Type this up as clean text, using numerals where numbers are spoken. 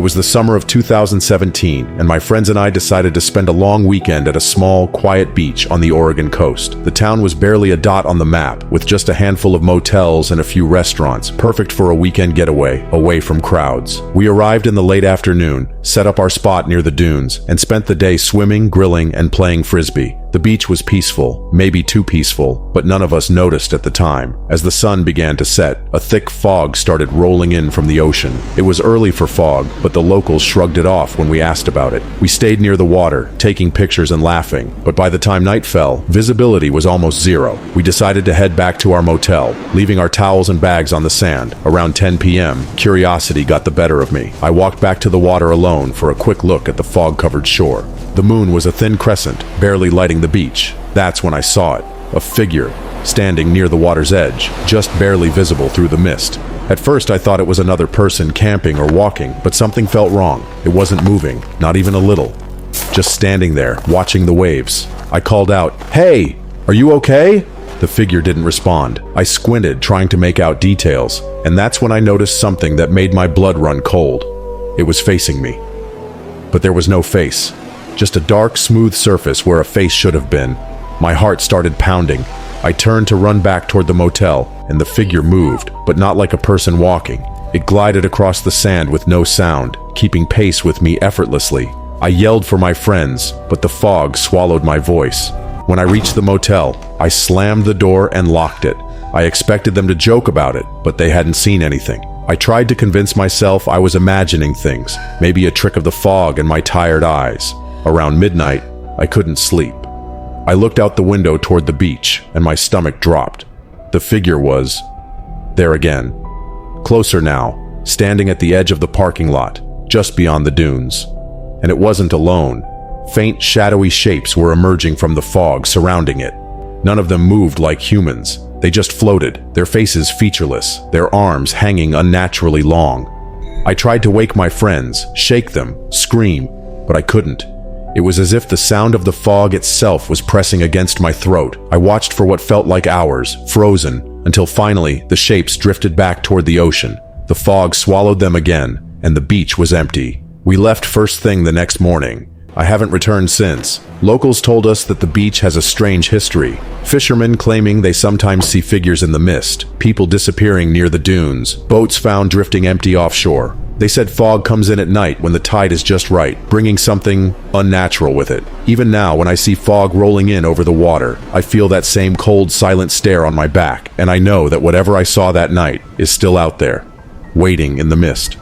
It was the summer of 2017, and my friends and I decided to spend a long weekend at a small, quiet beach on the Oregon coast. The town was barely a dot on the map, with just a handful of motels and a few restaurants, perfect for a weekend getaway, away from crowds. We arrived in the late afternoon, set up our spot near the dunes, and spent the day swimming, grilling, and playing frisbee. The beach was peaceful, maybe too peaceful, but none of us noticed at the time. As the sun began to set, a thick fog started rolling in from the ocean. It was early for fog, but the locals shrugged it off when we asked about it. We stayed near the water, taking pictures and laughing, but by the time night fell, visibility was almost zero. We decided to head back to our motel, leaving our towels and bags on the sand. Around 10 p.m., curiosity got the better of me. I walked back to the water alone for a quick look at the fog-covered shore. The moon was a thin crescent, barely lighting the beach. That's when I saw it. A figure, standing near the water's edge, just barely visible through the mist. At first I thought it was another person camping or walking, but something felt wrong. It wasn't moving, not even a little. Just standing there, watching the waves. I called out, "Hey, are you okay?" The figure didn't respond. I squinted, trying to make out details, and that's when I noticed something that made my blood run cold. It was facing me. But there was no face. Just a dark, smooth surface where a face should have been. My heart started pounding. I turned to run back toward the motel, and the figure moved, but not like a person walking. It glided across the sand with no sound, keeping pace with me effortlessly. I yelled for my friends, but the fog swallowed my voice. When I reached the motel, I slammed the door and locked it. I expected them to joke about it, but they hadn't seen anything. I tried to convince myself I was imagining things, maybe a trick of the fog and my tired eyes. Around midnight, I couldn't sleep. I looked out the window toward the beach, and my stomach dropped. The figure was there again. Closer now, standing at the edge of the parking lot, just beyond the dunes. And it wasn't alone. Faint, shadowy shapes were emerging from the fog surrounding it. None of them moved like humans. They just floated, their faces featureless, their arms hanging unnaturally long. I tried to wake my friends, shake them, scream, but I couldn't. It was as if the sound of the fog itself was pressing against my throat. I watched for what felt like hours, frozen, until finally the shapes drifted back toward the ocean. The fog swallowed them again, and the beach was empty. We left first thing the next morning. I haven't returned since. Locals told us that the beach has a strange history. Fishermen claiming they sometimes see figures in the mist, people disappearing near the dunes, boats found drifting empty offshore. They said fog comes in at night when the tide is just right, bringing something unnatural with it. Even now, when I see fog rolling in over the water, I feel that same cold, silent stare on my back, and I know that whatever I saw that night is still out there, waiting in the mist.